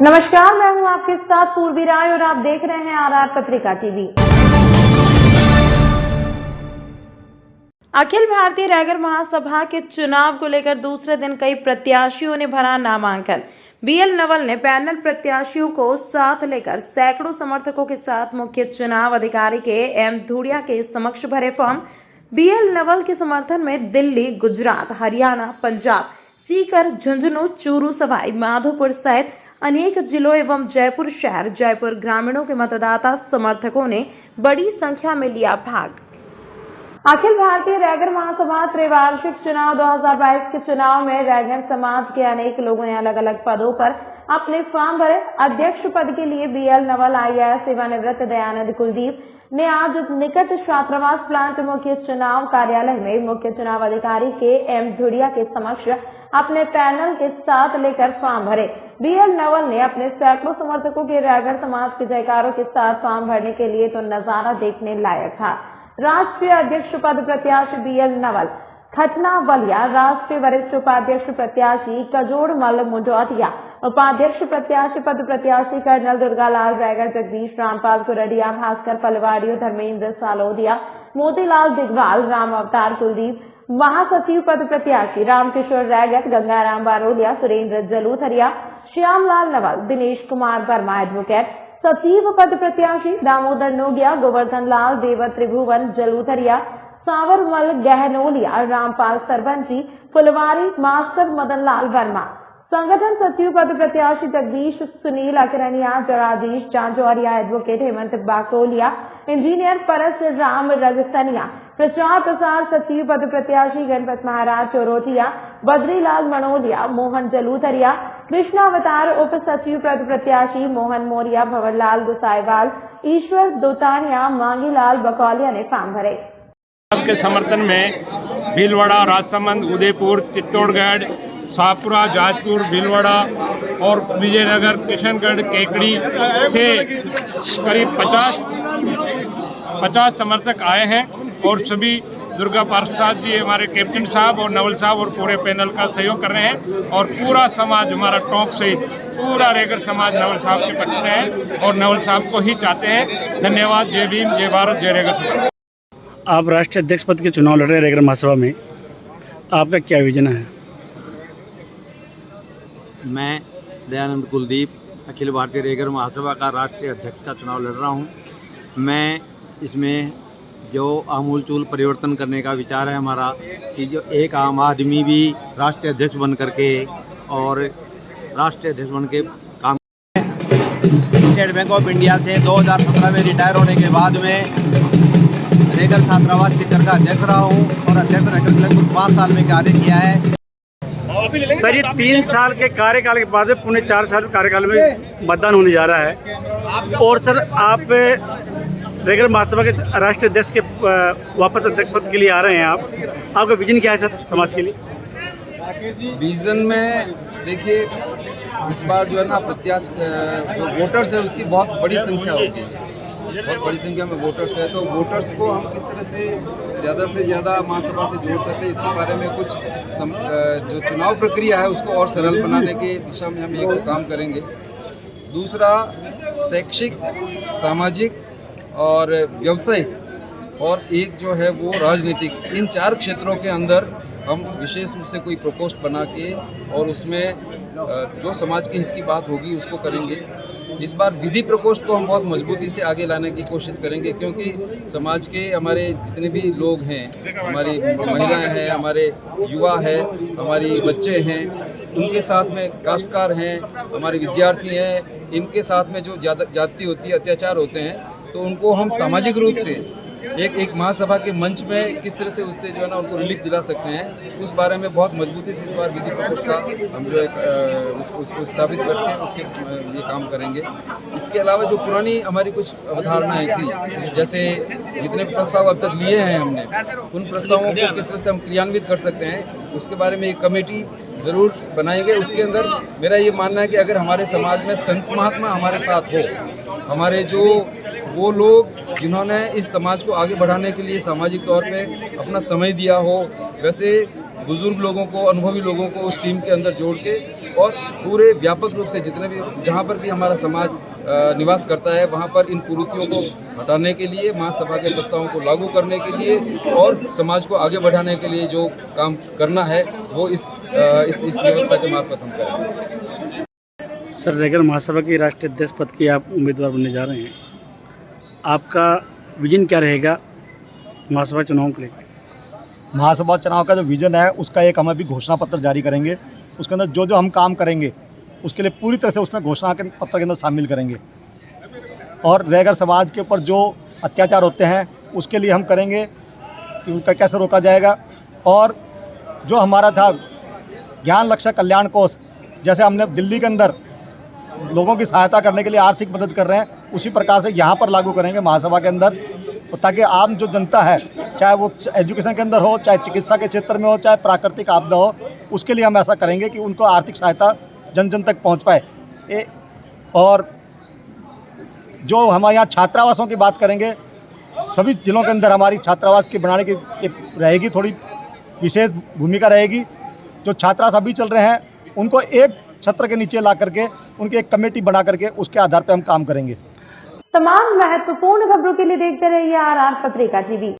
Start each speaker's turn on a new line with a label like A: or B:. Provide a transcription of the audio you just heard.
A: नमस्कार, मैं हूं आपके साथ पूर्वी राय और आप देख रहे हैं आरआर पत्रिका टीवी। अखिल भारतीय रैगर महासभा के चुनाव को लेकर दूसरे दिन कई प्रत्याशियों ने भरा नामांकन। बीएल नवल ने पैनल प्रत्याशियों को साथ लेकर सैकड़ों समर्थकों के साथ मुख्य चुनाव अधिकारी के एम धूड़िया के समक्ष भरे फॉर्म। बीएल नवल के समर्थन में दिल्ली, गुजरात, हरियाणा, पंजाब, सीकर, झुंझुनू, चूरू, सवाई माधोपुर सहित अनेक जिलों एवं जयपुर शहर, जयपुर ग्रामीणों के मतदाता समर्थकों ने बड़ी संख्या में लिया भाग। अखिल भारतीय रैगर महासभा त्रिवार्षिक चुनाव 2022 के चुनाव में रैगर समाज के अनेक लोगों ने अलग अलग पदों पर अपने फॉर्म भरे। अध्यक्ष पद के लिए बीएल नवल, आईएएस सेवानिवृत्त दयानंद कुलदीप ने आज निकट छात्रावास प्लांट मुख्य चुनाव कार्यालय में मुख्य चुनाव अधिकारी के एम धूड़िया के समक्ष अपने पैनल के साथ लेकर फॉर्म भरे। बीएल नवल ने अपने सैकड़ों समर्थकों के रैगर समाज के जयकारों के साथ फॉर्म भरने के लिए तो नजारा देखने लायक था। राष्ट्रीय अध्यक्ष पद प्रत्याशी बीएल नवल, खटना बलिया, राष्ट्रीय वरिष्ठ उपाध्यक्ष प्रत्याशी कजोड़मल मुंडोटिया, उपाध्यक्ष प्रत्याशी पद प्रत्याशी कर्नल दुर्गालाल रैगर, जगदीश रामपाल कुरडिया, भास्कर पलवाड़ियों, धर्मेंद्र सालोदिया, मोतीलाल दिगवाल, राम अवतार कुलदीप, महासचिव पद प्रत्याशी रामकिशोर रैगर, गंगाराम बारोलिया, सुरेंद्र जलूथरिया, श्यामलाल नवल, दिनेश कुमार वर्मा एडवोकेट, सचिव पद प्रत्याशी दामोदर नोगिया, गोवर्धन लाल, देव त्रिभुवन जलूथरिया, सावरमल गहनोलिया, रामपाल सरबंची, फुलवारी, मास्टर मदन लाल वर्मा, संगठन सचिव पद प्रत्याशी जगदीश, सुनील अकरनिया, जराधीश जांजौरिया, एडवोकेट हेमंत बाकोलिया, इंजीनियर परस राम रजसनिया, प्रचार प्रसार सचिव पद प्रत्याशी गणपत महाराज चोरोटिया, बद्रीलाल मनोलिया, मोहन जलूथरिया, कृष्णावतार उप सचिव पद प्रत्याशी मोहन मोरिया, भंवरलाल गुसाईवाल, ईश्वर दोतानिया, मांगीलाल बकौलिया ने फॉर्म भरे।
B: के समर्थन में भीलवाड़ा, राजसमंद, उदयपुर, चित्तौड़गढ़, शाहपुरा, जाजपुर, भीलवाड़ा और विजयनगर, किशनगढ़, केकड़ी से करीब 50 समर्थक आए हैं और सभी दुर्गा प्रसाद जी हमारे कैप्टन साहब और नवल साहब और पूरे पैनल का सहयोग कर रहे हैं और पूरा समाज हमारा टोंक सहित पूरा रैगर समाज नवल साहब के पक्ष में है और नवल साहब को ही चाहते हैं। धन्यवाद। जय भीम, जय भारत, जय रैगर समाज।
C: आप राष्ट्रीय अध्यक्ष पद के चुनाव लड़ रहे हैं रैगर महासभा में, आपका क्या विजन है?
D: मैं दयानंद कुलदीप अखिल भारतीय रैगर महासभा का राष्ट्रीय अध्यक्ष का चुनाव लड़ रहा हूं। मैं इसमें जो आमूलचूल परिवर्तन करने का विचार है हमारा कि जो एक आम आदमी भी राष्ट्रीय अध्यक्ष बन करके और राष्ट्रीय अध्यक्ष बन के काम स्टेट बैंक ऑफ इंडिया से 2017 में रिटायर होने के बाद में रैगर छात्रावास सीकर का अध्यक्ष रहा हूँ और अध्यक्ष रहकर के कुल 5 साल में कार्य किया है।
C: सर, ये 3 साल के कार्यकाल के बाद पुणे 4 साल के कार्यकाल में मतदान होने जा रहा है और सर आप रैगर महासभा के राष्ट्रीय अध्यक्ष के वापस अध्यक्ष पद के लिए आ रहे हैं। आपका विजन क्या है सर समाज के लिए?
E: विजन में देखिए, इस बार जो है ना प्रत्याशी जो वोटर्स है उसकी बहुत बड़ी संख्या होगी, बहुत बड़ी संख्या में वोटर्स है, तो वोटर्स को हम किस तरह से ज़्यादा महासभा से जोड़ सकते हैं इसके बारे में कुछ जो चुनाव प्रक्रिया है उसको और सरल बनाने की दिशा में हम एक काम करेंगे। दूसरा, शैक्षिक, सामाजिक और व्यवसायिक और एक जो है वो राजनीतिक, इन 4 क्षेत्रों के अंदर हम विशेष रूप से कोई प्रकोष्ठ बना के और उसमें जो समाज के हित की बात होगी उसको करेंगे। इस बार विधि प्रकोष्ठ को हम बहुत मजबूती से आगे लाने की कोशिश करेंगे क्योंकि समाज के हमारे जितने भी लोग हैं, हमारी महिलाएं हैं, हमारे युवा हैं, हमारी बच्चे हैं, उनके साथ में काश्तकार हैं, हमारे विद्यार्थी हैं, इनके साथ में जो जाति होती है, अत्याचार होते हैं, तो उनको हम सामाजिक रूप से एक महासभा के मंच में किस तरह से उससे जो है ना उनको रिलीफ दिला सकते हैं, उस बारे में बहुत मजबूती से इस बार विधि प्रकोष्ठ का हम जो है उसको स्थापित करके उसके ये काम करेंगे। इसके अलावा जो पुरानी हमारी कुछ अवधारणाएं थी, जैसे जितने प्रस्ताव अब तक लिए हैं हमने, उन प्रस्तावों को किस तरह से हम क्रियान्वित कर सकते हैं उसके बारे में एक कमेटी ज़रूर बनाएंगे। उसके अंदर मेरा ये मानना है कि अगर हमारे समाज में संत महात्मा हमारे साथ हो, हमारे जो वो लोग जिन्होंने इस समाज को आगे बढ़ाने के लिए सामाजिक तौर पे अपना समय दिया हो, वैसे बुजुर्ग लोगों को, अनुभवी लोगों को उस टीम के अंदर जोड़ के और पूरे व्यापक रूप से जितने भी जहाँ पर भी हमारा समाज निवास करता है वहाँ पर इन कुरीतियों को हटाने के लिए, महासभा के प्रस्तावों को लागू करने के लिए और समाज को आगे बढ़ाने के लिए जो काम करना है वो इस व्यवस्था के मार्फत हम करेंगे।
C: सर, रेगर महासभा की राष्ट्रीय अध्यक्ष पद की आप उम्मीदवार बनने जा रहे हैं, आपका विजन क्या रहेगा महासभा चुनाव के लिए?
F: महासभा चुनाव का जो विजन है उसका एक हम अभी घोषणा पत्र जारी करेंगे। उसके अंदर जो जो हम काम करेंगे उसके लिए पूरी तरह से उसमें घोषणा के पत्र के अंदर शामिल करेंगे। और रेगर समाज के ऊपर जो अत्याचार होते हैं उसके लिए हम करेंगे कि उनका कैसे रोका जाएगा। और जो हमारा था ज्ञान लक्ष्य कल्याण कोष, जैसे हमने दिल्ली के अंदर लोगों की सहायता करने के लिए आर्थिक मदद कर रहे हैं, उसी प्रकार से यहाँ पर लागू करेंगे महासभा के अंदर, ताकि आम जो जनता है, चाहे वो एजुकेशन के अंदर हो, चाहे चिकित्सा के क्षेत्र में हो, चाहे प्राकृतिक आपदा हो, उसके लिए हम ऐसा करेंगे कि उनको आर्थिक सहायता जन जन तक पहुँच पाए। और जो हमारे यहाँ छात्रावासों की बात करेंगे, सभी जिलों के अंदर हमारी छात्रावास की बनाने की एक रहेगी, थोड़ी विशेष भूमिका रहेगी। जो छात्रावास अभी चल रहे हैं उनको एक छत्र के नीचे ला करके उनकी एक कमेटी बना करके उसके आधार पर हम काम करेंगे।
A: तमाम महत्वपूर्ण खबरों के लिए देखते रहिए RR पत्रिका TV।